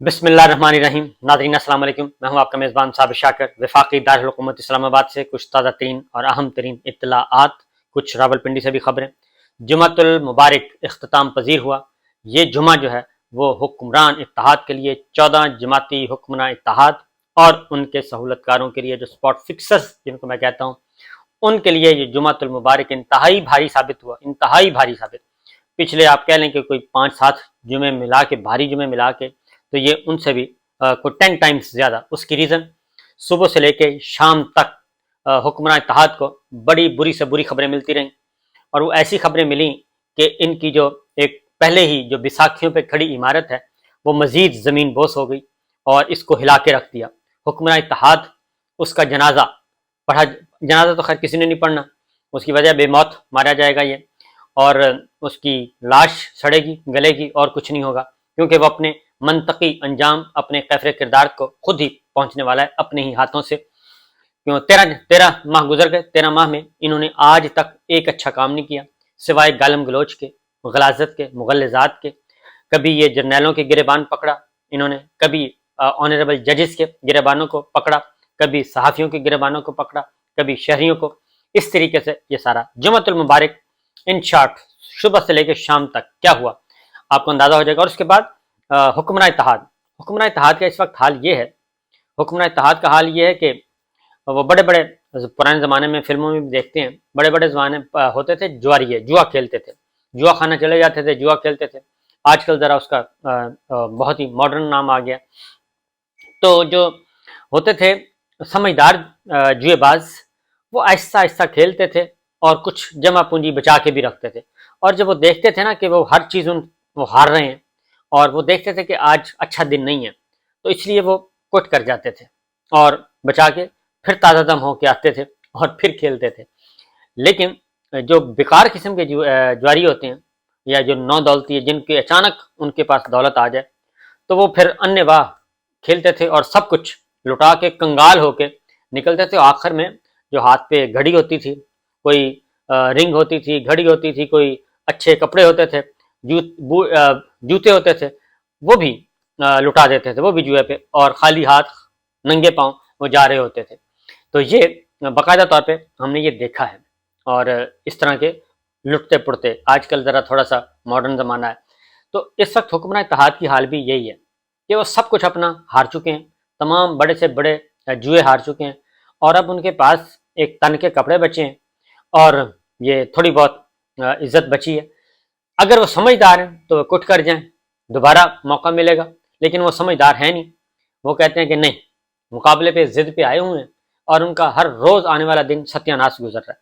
بسم اللہ الرحمن الرحیم. ناظرین السلام علیکم. میں ہوں آپ کا میزبان صابر شاکر. وفاقی دارالحکومت اسلام آباد سے کچھ تازہ ترین اور اہم ترین اطلاعات، کچھ راولپنڈی سے بھی خبریں. جمعۃ المبارک اختتام پذیر ہوا. یہ جمعہ جو ہے وہ حکمران اتحاد کے لیے 14 جماعتی حکمران اتحاد اور ان کے سہولت کاروں کے لیے جو سپاٹ فکسرز جن کو میں کہتا ہوں ان کے لیے یہ جمعۃ المبارک انتہائی بھاری ثابت ہوا. انتہائی بھاری ثابت. پچھلے آپ کہہ لیں کہ کوئی 5-7 جمعے ملا کے، بھاری جمعے ملا کے، تو یہ ان سے بھی کوئی 10 ٹائمز زیادہ. اس کی ریزن صبح سے لے کے شام تک حکمران اتحاد کو بڑی بری سے بری خبریں ملتی رہیں، اور وہ ایسی خبریں ملیں کہ ان کی جو ایک پہلے ہی جو بیساکھیوں پہ کھڑی عمارت ہے وہ مزید زمین بوس ہو گئی اور اس کو ہلا کے رکھ دیا. حکمران اتحاد اس کا جنازہ پڑھا، جنازہ تو خیر کسی نے نہیں پڑھنا، اس کی وجہ بے موت مارا جائے گا یہ، اور اس کی لاش سڑے گی گلے گی اور کچھ نہیں ہوگا، کیونکہ وہ اپنے منطقی انجام، اپنے کیفر کردار کو خود ہی پہنچنے والا ہے اپنے ہی ہاتھوں سے. کیوں 13 ماہ گزر گئے، 13 ماہ میں انہوں نے آج تک ایک اچھا کام نہیں کیا سوائے گالم گلوچ کے، غلاظت کے، مغلظات کے. کبھی یہ جرنیلوں کے گریبان پکڑا انہوں نے، کبھی آنریبل ججز کے گریبانوں کو پکڑا، کبھی صحافیوں کے گریبانوں کو پکڑا، کبھی شہریوں کو. اس طریقے سے یہ سارا جمعۃ المبارک ان شارٹ صبح سے لے کے شام تک کیا ہوا آپ کو اندازہ ہو جائے گا. اور اس کے بعد حکمران اتحاد کا اس وقت حال یہ ہے، حکمران اتحاد کا حال یہ ہے کہ وہ بڑے بڑے پرانے زمانے میں فلموں میں بھی دیکھتے ہیں، بڑے بڑے زمانے ہوتے تھے جواریے، جوا کھیلتے تھے، جوا خانہ چلے جاتے تھے، جوا کھیلتے تھے. آج کل ذرا اس کا بہت ہی ماڈرن نام آ گیا. تو جو ہوتے تھے سمجھدار جوئے باز، وہ آہستہ آہستہ کھیلتے تھے اور کچھ جمع پونجی بچا کے بھی رکھتے تھے. اور جب وہ دیکھتے تھے نا کہ وہ ہر چیز وہ ہار رہے ہیں، اور وہ دیکھتے تھے کہ آج اچھا دن نہیں ہے، تو اس لیے وہ کوٹ کر جاتے تھے اور بچا کے پھر تازہ دم ہو کے آتے تھے اور پھر کھیلتے تھے. لیکن جو بیکار قسم کے جواری ہوتے ہیں یا جو نو دولتی ہے، جن کے اچانک ان کے پاس دولت آ جائے، تو وہ پھر انے واہ کھیلتے تھے اور سب کچھ لٹا کے کنگال ہو کے نکلتے تھے. آخر میں جو ہاتھ پہ گھڑی ہوتی تھی، کوئی رنگ ہوتی تھی، گھڑی ہوتی تھی، کوئی اچھے کپڑے ہوتے تھے، جوتے ہوتے تھے، وہ بھی لٹا دیتے تھے، وہ بھی جوئے پہ، اور خالی ہاتھ ننگے پاؤں وہ جا رہے ہوتے تھے. تو یہ باقاعدہ طور پہ ہم نے یہ دیکھا ہے، اور اس طرح کے لٹتے پڑتے. آج کل ذرا تھوڑا سا ماڈرن زمانہ ہے، تو اس وقت حکمران اتحاد کی حال بھی یہی ہے کہ وہ سب کچھ اپنا ہار چکے ہیں، تمام بڑے سے بڑے جوئے ہار چکے ہیں، اور اب ان کے پاس ایک تن کے کپڑے بچے ہیں اور یہ تھوڑی بہت عزت بچی ہے. اگر وہ سمجھدار ہیں تو وہ کٹ کر جائیں، دوبارہ موقع ملے گا. لیکن وہ سمجھدار ہیں نہیں، وہ کہتے ہیں کہ نہیں، مقابلے پہ ضد پہ آئے ہوئے ہیں اور ان کا ہر روز آنے والا دن ستیہ ناش گزر رہا ہے.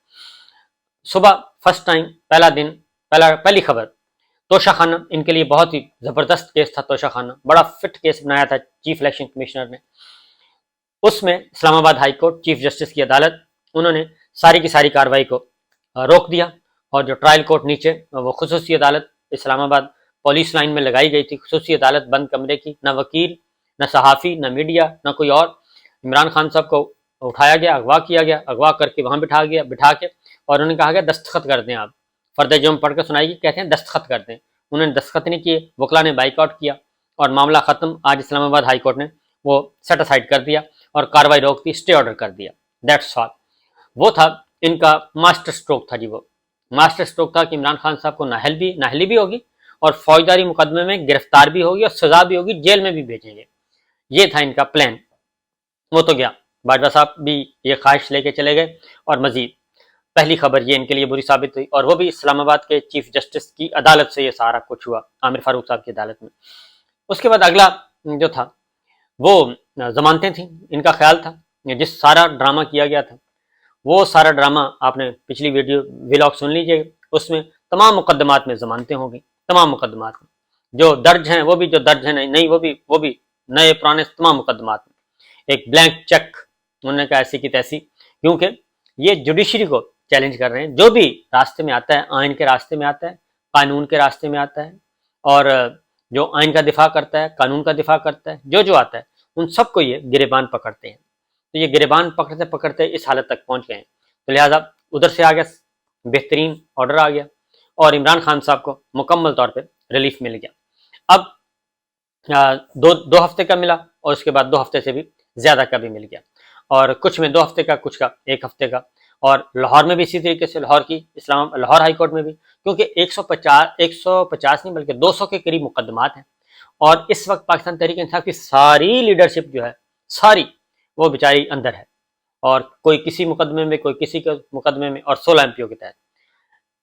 صبح فرسٹ ٹائم، پہلی خبر توشہ خانہ، ان کے لیے بہت ہی زبردست کیس تھا. توشہ خانہ بڑا فٹ کیس بنایا تھا چیف الیکشن کمشنر نے. اس میں اسلام آباد ہائی کورٹ چیف جسٹس کی عدالت، انہوں نے ساری کی ساری کارروائی کو روک دیا، اور جو ٹرائل کورٹ نیچے وہ خصوصی عدالت اسلام آباد پولیس لائن میں لگائی گئی تھی، خصوصی عدالت بند کمرے کی، نہ وکیل، نہ صحافی، نہ میڈیا، نہ کوئی اور. عمران خان صاحب کو اٹھایا گیا، اغوا کیا گیا، اغوا کر کے وہاں بٹھا کے اور انہوں نے کہا گیا دستخط کر دیں. آپ فرد جرم پڑھ کے سنائی گی، کہتے ہیں دستخط کر دیں. انہوں نے دستخط نہیں کیے، وکلا نے بائیک آؤٹ کیا اور معاملہ ختم. آج اسلام آباد ہائی کورٹ نے وہ سیٹ اسائڈ کر دیا اور کاروائی روک دی، اسٹے آرڈر کر دیا. That's all. وہ تھا ان کا ماسٹر سٹروک تھا جی. وہ ماسٹر سٹروک تھا کہ عمران خان صاحب کو نااہلی بھی ہوگی اور فوجداری مقدمے میں گرفتار بھی ہوگی اور سزا بھی ہوگی، جیل میں بھی بھیجیں گے. یہ تھا ان کا پلان. وہ تو گیا، باجوہ صاحب بھی یہ خواہش لے کے چلے گئے. اور مزید پہلی خبر یہ ان کے لیے بری ثابت ہوئی، اور وہ بھی اسلام آباد کے چیف جسٹس کی عدالت سے یہ سارا کچھ ہوا، عامر فاروق صاحب کی عدالت میں. اس کے بعد اگلا جو تھا وہ ضمانتیں تھیں. ان کا خیال تھا جس سارا ڈرامہ کیا گیا تھا، وہ سارا ڈرامہ آپ نے پچھلی ویڈیو ولاگ سن لیجئے، اس میں تمام مقدمات میں ضمانتیں ہوں گی. تمام مقدمات میں جو درج ہیں، وہ بھی جو درج ہیں نہیں، وہ بھی نئے پرانے تمام مقدمات میں ایک بلینک چیک. انہوں نے کہا ایسی کی تیسی، کیونکہ یہ جوڈیشری کو چیلنج کر رہے ہیں. جو بھی راستے میں آتا ہے، آئین کے راستے میں آتا ہے، قانون کے راستے میں آتا ہے، اور جو آئین کا دفاع کرتا ہے، قانون کا دفاع کرتا ہے، جو آتا ہے ان سب کو یہ گریبان پکڑتے ہیں. تو یہ گریبان پکڑتے پکڑتے اس حالت تک پہنچ گئے ہیں. تو لہٰذا ادھر سے آ گیا بہترین آرڈر آ گیا، اور عمران خان صاحب کو مکمل طور پہ ریلیف مل گیا. اب دو ہفتے کا ملا اور اس کے بعد 2 ہفتے سے بھی زیادہ کا بھی مل گیا، اور کچھ میں 2 ہفتے کا، کچھ کا 1 ہفتے کا۔ اور لاہور میں بھی اسی طریقے سے، لاہور ہائی کورٹ میں بھی، کیونکہ 150 نہیں بلکہ 200 کے قریب مقدمات ہیں، اور اس وقت پاکستان تحریک انصاف کی ساری لیڈرشپ جو ہے، ساری وہ بیچاری اندر ہے، اور کوئی کسی مقدمے میں، کوئی کسی کے مقدمے میں، اور 16 ایم پی او کے تحت۔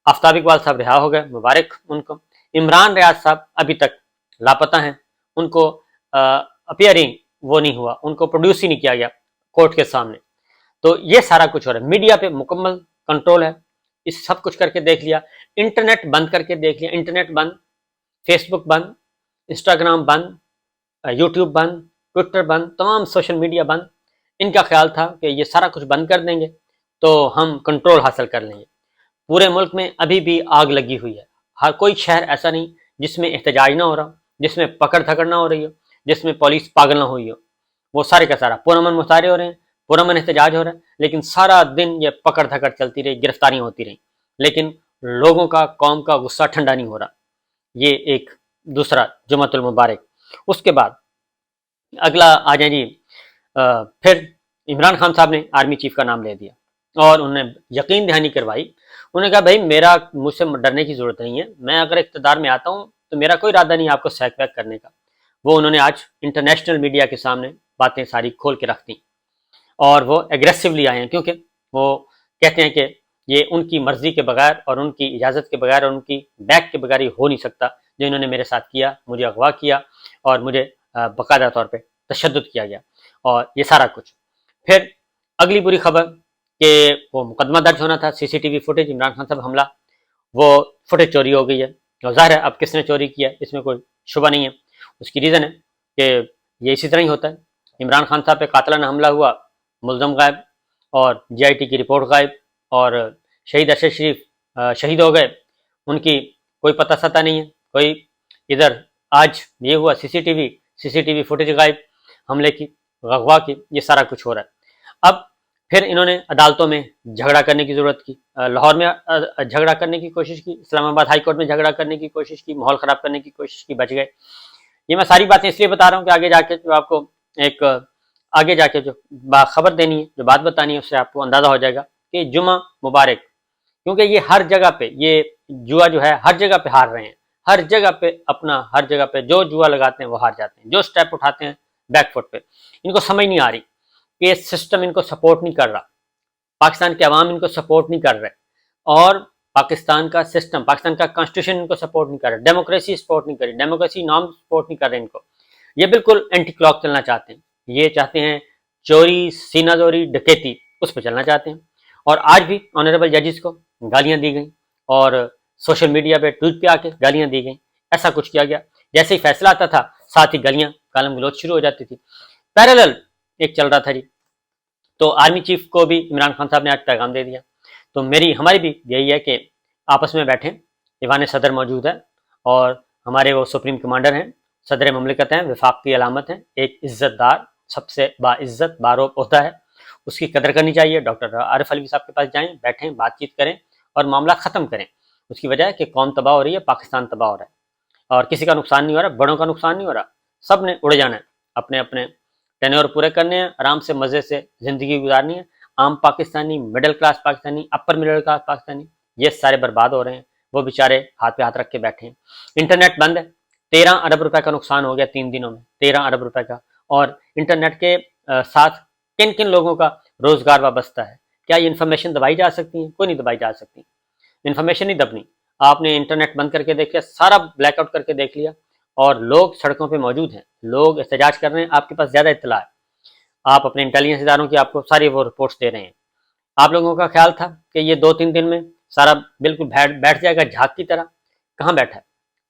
آفتاب اقبال صاحب رہا ہو گئے، مبارک ان کو۔ عمران ریاض صاحب ابھی تک لاپتہ ہیں، ان کو اپیئرنگ وہ نہیں ہوا، ان کو پروڈیوس ہی نہیں کیا گیا کورٹ کے سامنے۔ تو یہ سارا کچھ ہو رہا ہے، میڈیا پہ مکمل کنٹرول ہے، اس سب کچھ کر کے دیکھ لیا، انٹرنیٹ بند کر کے دیکھ لیا، انٹرنیٹ بند، فیس بک بند، انسٹاگرام بند، یوٹیوب بند، ٹویٹر بند، تمام سوشل میڈیا بند۔ ان کا خیال تھا کہ یہ سارا کچھ بند کر دیں گے تو ہم کنٹرول حاصل کر لیں گے۔ پورے ملک میں ابھی بھی آگ لگی ہوئی ہے، ہر کوئی شہر ایسا نہیں جس میں احتجاج نہ ہو رہا، جس میں پکڑ دھکڑ نہ ہو رہی ہو، جس میں پولیس پاگل نہ ہوئی ہو۔ وہ سارے کا سارا پرامن مظاہرے ہو رہے ہیں، پرامن احتجاج ہو رہا ہے، لیکن سارا دن یہ پکڑ دھکڑ چلتی رہی، گرفتاریاں ہوتی رہیں، لیکن لوگوں کا، قوم کا غصہ ٹھنڈا نہیں ہو رہا۔ یہ ایک دوسرا جمعۃ المبارک۔ اس کے بعد اگلا آ جائیں جی، پھر عمران خان صاحب نے آرمی چیف کا نام لے دیا، اور انہوں نے یقین دہانی کروائی۔ انہوں نے کہا بھائی مجھ سے ڈرنے کی ضرورت نہیں ہے، میں اگر اقتدار میں آتا ہوں تو میرا کوئی ارادہ نہیں آپ کو سیک ویک کرنے کا۔ وہ انہوں نے آج انٹرنیشنل میڈیا کے سامنے باتیں ساری کھول کے رکھ دیں، اور وہ ایگریسولی آئے ہیں، کیونکہ وہ کہتے ہیں کہ یہ ان کی مرضی کے بغیر اور ان کی اجازت کے بغیر اور ان کی بیک کے بغیر یہ ہو نہیں سکتا، جو انہوں نے میرے ساتھ کیا، مجھے اغوا کیا اور مجھے باقاعدہ طور پہ تشدد کیا گیا، اور یہ سارا کچھ۔ پھر اگلی بری خبر کہ وہ مقدمہ درج ہونا تھا، C C T V footage, Imran Khan صاحب حملہ، وہ فوٹیج چوری ہو گئی ہے، اور ظاہر ہے اب کس نے چوری کیا ہے اس میں کوئی شبہ نہیں ہے۔ اس کی ریزن ہے کہ یہ اسی طرح ہی ہوتا ہے، عمران خان صاحب پہ قاتلانہ حملہ ہوا، ملزم غائب، اور جی آئی ٹی کی رپورٹ غائب، اور شہید ارشد شریف شہید ہو گئے، ان کی کوئی پتہ ستہ نہیں ہے، کوئی ادھر آج یہ ہوا سی سی ٹی وی فوٹیج غائب، حملے کی، غغوا کی، یہ سارا کچھ ہو رہا ہے۔ اب پھر انہوں نے عدالتوں میں جھگڑا کرنے کی ضرورت کی، لاہور میں جھگڑا کرنے کی کوشش کی، اسلام آباد ہائی کورٹ میں جھگڑا کرنے کی کوشش کی، ماحول خراب کرنے کی کوشش کی، بچ گئے۔ یہ میں ساری باتیں اس لیے بتا رہا ہوں کہ آگے جا کے جو آپ کو ایک آگے جا کے جو خبر دینی ہے، جو بات بتانی ہے، اس سے آپ کو اندازہ ہو جائے گا کہ جمعہ مبارک، کیونکہ یہ ہر جگہ پہ، یہ جوا جو ہے ہر جگہ پہ ہار رہے ہیں، ہر جگہ پہ ہر جگہ پہ جو جوا لگاتے ہیں وہ ہار جاتے ہیں، جو سٹیپ اٹھاتے ہیں بیک فٹ پہ۔ ان کو سمجھ نہیں آ رہی کہ سسٹم ان کو سپورٹ نہیں کر رہا، پاکستان کے عوام ان کو سپورٹ نہیں کر رہے، اور پاکستان کا سسٹم، پاکستان کا کانسٹیٹیوشن ان کو سپورٹ نہیں کر رہا، ڈیموکریسی سپورٹ نہیں کر رہی، ڈیموکریسی نام سپورٹ نہیں کر رہے ان کو۔ یہ بالکل اینٹی کلاک چلنا چاہتے ہیں، یہ چاہتے ہیں چوری، سینہ زوری، ڈکیتی، اس پہ چلنا چاہتے ہیں۔ اور آج بھی آنریبل ججز کو گالیاں دی گئیں، اور سوشل میڈیا پہ ٹویٹ پہ آ کے گالیاں دی گئیں، ایسا کچھ کیا گیا، جیسے ہی فیصلہ آتا تھا ساتھ ہی گالیاں، گالم گلوچ شروع ہو جاتی تھی، پیرالل ایک چل رہا تھا جی۔ تو آرمی چیف کو بھی عمران خان صاحب نے آج پیغام دے دیا۔ تو ہماری بھی یہی ہے کہ آپس میں بیٹھیں، ایوان صدر موجود ہے، اور ہمارے وہ سپریم کمانڈر ہیں، صدر مملکت ہیں، وفاق کی علامت ہیں، ایک عزت دار، سب سے باعزت باروب عہدہ ہے، اس کی قدر کرنی چاہیے۔ ڈاکٹر عارف علوی صاحب کے پاس جائیں، بیٹھیں، بات چیت کریں، اور معاملات ختم کریں۔ اس کی وجہ ہے کہ قوم تباہ ہو رہی ہے، پاکستان تباہ ہو رہا ہے، اور کسی کا نقصان نہیں ہو رہا، بڑوں کا نقصان نہیں ہو رہا، سب نے اڑ جانا ہے، اپنے اپنے ٹینیور پورے کرنے ہیں، آرام سے مزے سے زندگی گزارنی ہے۔ عام Pakistani, middle class Pakistani, upper middle class Pakistani, یہ سارے برباد ہو رہے ہیں، وہ بیچارے ہاتھ پہ ہاتھ رکھ کے بیٹھے ہیں۔ انٹرنیٹ بند ہے، 13 ارب روپے کا نقصان ہو گیا 3 دنوں میں، 13 ارب روپے کا، اور انٹرنیٹ کے ساتھ کن کن لوگوں کا روزگار وابستہ ہے؟ کیا یہ انفارمیشن دبائی جا سکتی ہیں؟ کوئی نہیں دبائی جا سکتی، انفارمیشن نہیں دبنی۔ آپ نے انٹرنیٹ بند کر کے دیکھ لیا، سارا بلیک آؤٹ کر کے دیکھ لیا، اور لوگ سڑکوں پہ موجود ہیں، لوگ احتجاج کر رہے ہیں، آپ کے پاس زیادہ اطلاع ہے، آپ اپنے انٹیلیجنس اداروں کی آپ کو ساری وہ رپورٹس دے رہے ہیں۔ آپ لوگوں کا خیال تھا کہ یہ 2-3 دن میں سارا بالکل بیٹھ جائے گا جھاگ کی طرح، کہاں بیٹھا ہے؟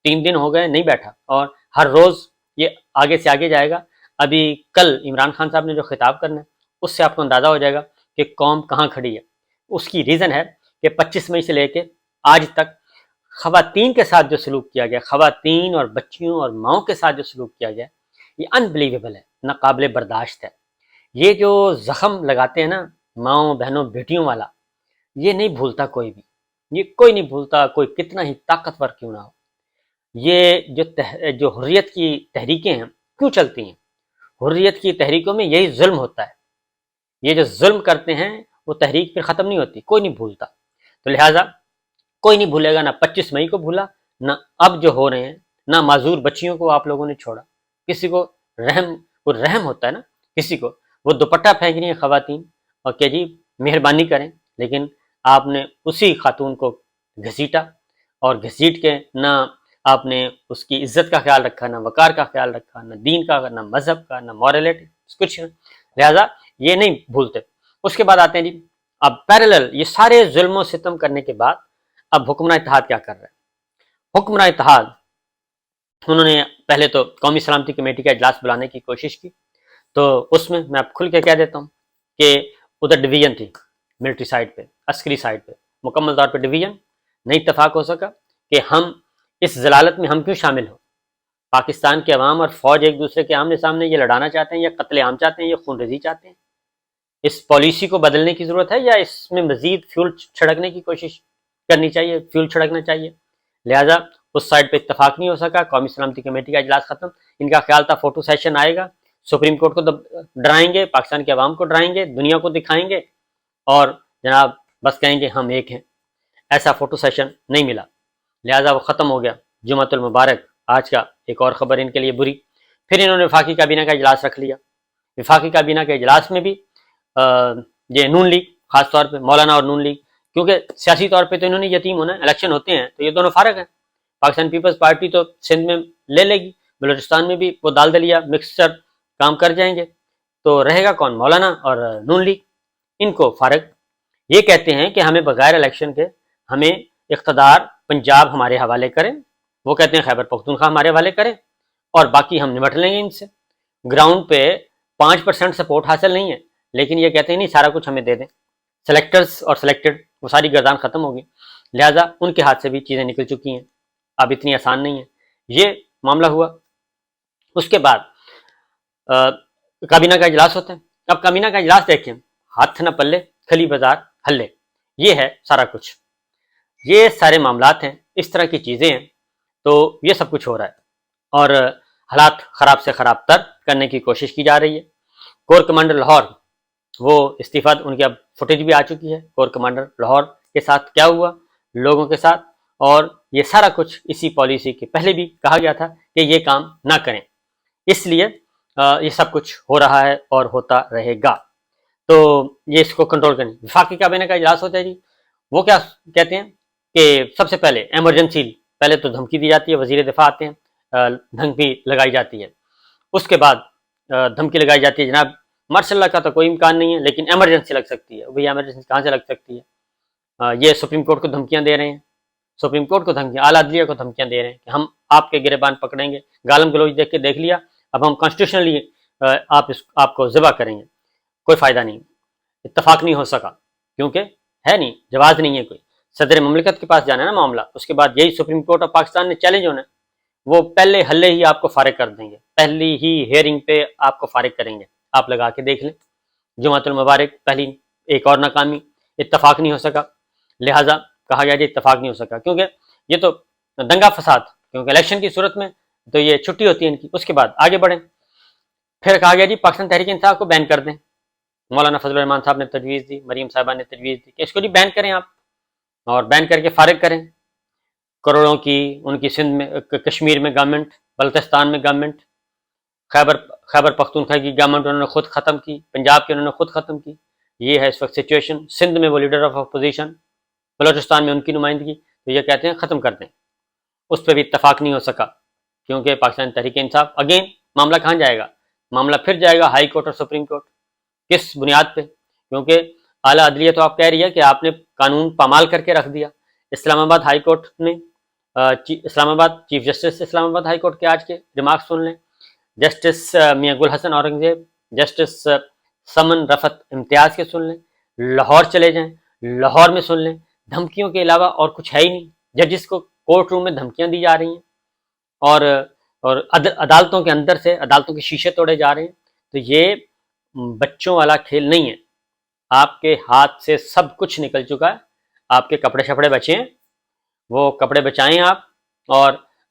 3 دن ہو گئے نہیں بیٹھا، اور ہر روز یہ آگے سے آگے جائے گا۔ ابھی کل عمران خان صاحب نے جو خطاب کرنا ہے، اس سے آپ کو اندازہ ہو جائے گا کہ قوم کہاں کھڑی ہے۔ اس کی ریزن ہے کہ 25 مئی سے لے کے آج تک خواتین کے ساتھ جو سلوک کیا گیا، خواتین اور بچیوں اور ماؤں کے ساتھ جو سلوک کیا گیا، یہ انبلیویبل ہے، ناقابل برداشت ہے۔ یہ جو زخم لگاتے ہیں نا ماؤں، بہنوں، بیٹیوں والا، یہ نہیں بھولتا کوئی بھی، یہ کوئی نہیں بھولتا، کوئی کتنا ہی طاقتور کیوں نہ ہو۔ یہ جو حریت کی تحریکیں ہیں کیوں چلتی ہیں؟ حریت کی تحریکوں میں یہی ظلم ہوتا ہے، یہ جو ظلم کرتے ہیں وہ تحریک پھر ختم نہیں ہوتی، کوئی نہیں بھولتا۔ تو لہٰذا کوئی نہیں بھولے گا، نہ 25 مئی کو بھولا، نہ اب جو ہو رہے ہیں، نہ معذور بچیوں کو آپ لوگوں نے چھوڑا۔ کسی کو رحم ہوتا ہے نا، کسی کو وہ دوپٹہ پھینک رہی ہیں خواتین اور کہ جی مہربانی کریں، لیکن آپ نے اسی خاتون کو گھسیٹا، اور گھسیٹ کے نہ آپ نے اس کی عزت کا خیال رکھا، نہ وقار کا خیال رکھا، نہ دین کا، نہ مذہب کا، نہ مورلٹی، کچھ نہیں۔ لہٰذا یہ نہیں بھولتے۔ اس کے بعد آتے ہیں جی اب پیرالل یہ سارے ظلم و ستم کرنے کے بعد اب حکمراں اتحاد کیا کر رہے ہیں؟ حکمراں اتحاد انہوں نے پہلے تو قومی سلامتی کمیٹی کا اجلاس بلانے کی کوشش کی، تو اس میں آپ کھل کے کہہ دیتا ہوں کہ ادھر ڈویژن تھی، ملٹری سائڈ پہ، عسکری سائڈ پہ مکمل طور پہ ڈویژن، نہیں اتفاق ہو سکا کہ ہم اس ضلالت میں ہم کیوں شامل ہوں۔ پاکستان کے عوام اور فوج ایک دوسرے کے آمنے سامنے یہ لڑانا چاہتے ہیں، یا قتل عام چاہتے ہیں، یا خون ریزی چاہتے ہیں؟ اس پالیسی کو بدلنے کی ضرورت ہے، یا اس میں مزید فیول چھڑکنے کی کوشش کرنی چاہیے، فیول چھڑکنا چاہیے؟ لہٰذا اس سائڈ پہ اتفاق نہیں ہو سکا، قومی سلامتی کمیٹی کا اجلاس ختم۔ ان کا خیال تھا فوٹو سیشن آئے گا، سپریم کورٹ کو ڈرائیں گے، پاکستان کے عوام کو ڈرائیں گے، دنیا کو دکھائیں گے، اور جناب بس کہیں گے ہم ایک ہیں۔ ایسا فوٹو سیشن نہیں ملا، لہٰذا وہ ختم ہو گیا۔ جمعۃ المبارک آج کا ایک اور خبر ان کے لیے بری۔ پھر انہوں نے وفاقی کابینہ کا اجلاس رکھ لیا۔ وفاقی کابینہ کے اجلاس میں بھی یہ نون لیگ، خاص طور پہ مولانا اور نون لیگ، کیونکہ سیاسی طور پہ تو انہوں نے یتیم ہونا ہے، الیکشن ہوتے ہیں تو یہ دونوں فارغ ہیں۔ پاکستان پیپلز پارٹی تو سندھ میں لے لے گی، بلوچستان میں بھی وہ دال دلیا مکسچر کام کر جائیں گے، تو رہے گا کون؟ مولانا اور نون لیگ، ان کو فارغ۔ یہ کہتے ہیں کہ ہمیں بغیر الیکشن کے ہمیں اقتدار پنجاب ہمارے حوالے کریں، وہ کہتے ہیں خیبر پختونخوا ہمارے حوالے کریں، اور باقی ہم نمٹ لیں گے ان سے۔ گراؤنڈ پہ 5% سپورٹ حاصل نہیں ہے، لیکن یہ کہتے ہیں نہیں سارا کچھ ہمیں دے دیں۔ سلیکٹرز اور سلیکٹڈ وہ ساری گردان ختم ہوگی، لہٰذا ان کے ہاتھ سے بھی چیزیں نکل چکی ہیں، اب اتنی آسان نہیں ہے۔ یہ معاملہ ہوا۔ اس کے بعد کابینہ کا اجلاس ہوتا ہے۔ اب کابینہ کا اجلاس دیکھیں، ہاتھ نہ پلے کھلی بازار ہلے، یہ ہے سارا کچھ، یہ سارے معاملات ہیں، اس طرح کی چیزیں ہیں، تو یہ سب کچھ ہو رہا ہے، اور حالات خراب سے خراب تر کرنے کی کوشش کی جا رہی ہے۔ کور کمانڈر لاہور وہ استعفیٰ، ان کی اب فوٹیج بھی آ چکی ہے، کور کمانڈر لاہور کے ساتھ کیا ہوا لوگوں کے ساتھ، اور یہ سارا کچھ اسی پالیسی کے پہلے بھی کہا گیا تھا کہ یہ کام نہ کریں، اس لیے یہ سب کچھ ہو رہا ہے اور ہوتا رہے گا، تو یہ اس کو کنٹرول کریں۔ وفاقی کابینہ کا اجلاس ہوتا ہے جی، وہ کیا کہتے ہیں کہ سب سے پہلے ایمرجنسی، پہلے تو دھمکی دی جاتی ہے، وزیر دفاع آتے ہیں، دھمکی لگائی جاتی ہے، اس کے بعد دھمکی لگائی جاتی ہے جناب مارشل لا کا تو کوئی امکان نہیں ہے، لیکن ایمرجنسی لگ سکتی ہے۔ بھئی ایمرجنسی کہاں سے لگ سکتی ہے؟ یہ سپریم کورٹ کو دھمکیاں دے رہے ہیں، سپریم کورٹ کو دھمکیاں، اعلیٰ عدلیہ کو دھمکیاں دے رہے ہیں کہ ہم آپ کے گریبان پکڑیں گے، گالم گلوچ دیکھ کے دیکھ لیا، اب ہم کانسٹیٹیوشنلی آپ کو ذبح کریں گے۔ کوئی فائدہ نہیں، اتفاق نہیں ہو سکا، کیونکہ ہے نہیں، جواز نہیں ہے کوئی۔ صدر مملکت کے پاس جانا ہے نا معاملہ، اس کے بعد یہی سپریم کورٹ آف پاکستان نے چیلنج ہونا ہے، وہ پہلے حلے ہی آپ کو فارغ کر دیں گے، پہلی ہی ہیئرنگ پہ آپ کو فارغ کریں گے۔ آپ لگا کے دیکھ لیں، جمعۃ المبارک پہلی ایک اور ناکامی، اتفاق نہیں ہو سکا، لہٰذا کہا گیا جی اتفاق نہیں ہو سکا، کیونکہ یہ تو دنگا فساد، کیونکہ الیکشن کی صورت میں تو یہ چھٹی ہوتی ہے ان کی۔ اس کے بعد آگے بڑھیں، پھر کہا گیا جی پاکستان تحریک انصاف کو بین کر دیں، مولانا فضل الرحمان صاحب نے تجویز دی، مریم صاحبہ نے تجویز دی کہ اس کو جی بین کریں آپ، اور بین کر کے فارغ کریں۔ کروڑوں کی ان کی سندھ میں، کشمیر میں گورنمنٹ، بلوچستان میں گورنمنٹ، خیبر پختونخوا کی گورنمنٹ انہوں نے خود ختم کی، پنجاب کی انہوں نے خود ختم کی، یہ ہے اس وقت سچویشن۔ سندھ میں وہ لیڈر آف اپوزیشن، بلوچستان میں ان کی نمائندگی، تو یہ کہتے ہیں ختم کر دیں۔ اس پہ بھی اتفاق نہیں ہو سکا، کیونکہ پاکستان تحریک انصاف اگین معاملہ کہاں جائے گا؟ معاملہ پھر جائے گا ہائی کورٹ اور سپریم کورٹ۔ کس بنیاد پہ؟ کیونکہ اعلیٰ عدلیہ تو آپ کہہ رہی ہے کہ آپ نے قانون پامال کر کے رکھ دیا۔ اسلام آباد ہائی کورٹ نے، اسلام آباد چیف جسٹس اسلام آباد ہائی کورٹ کے آج کے ریمارکس سن لیں، جسٹس میاں گل حسن اورنگزیب، جسٹس سمن رفت امتیاز کے سن لیں، لاہور چلے جائیں، لاہور میں سن لیں، دھمکیوں کے علاوہ اور کچھ ہے ہی نہیں۔ ججز کو کورٹ روم میں دھمکیاں دی جا رہی ہیں، اور عدالتوں کے اندر سے عدالتوں کے شیشے توڑے جا رہے ہیں، تو یہ بچوں والا کھیل نہیں ہے۔ آپ کے ہاتھ سے سب کچھ نکل چکا ہے، آپ کے کپڑے شپڑے بچے ہیں، وہ کپڑے بچائیں آپ، اور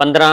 15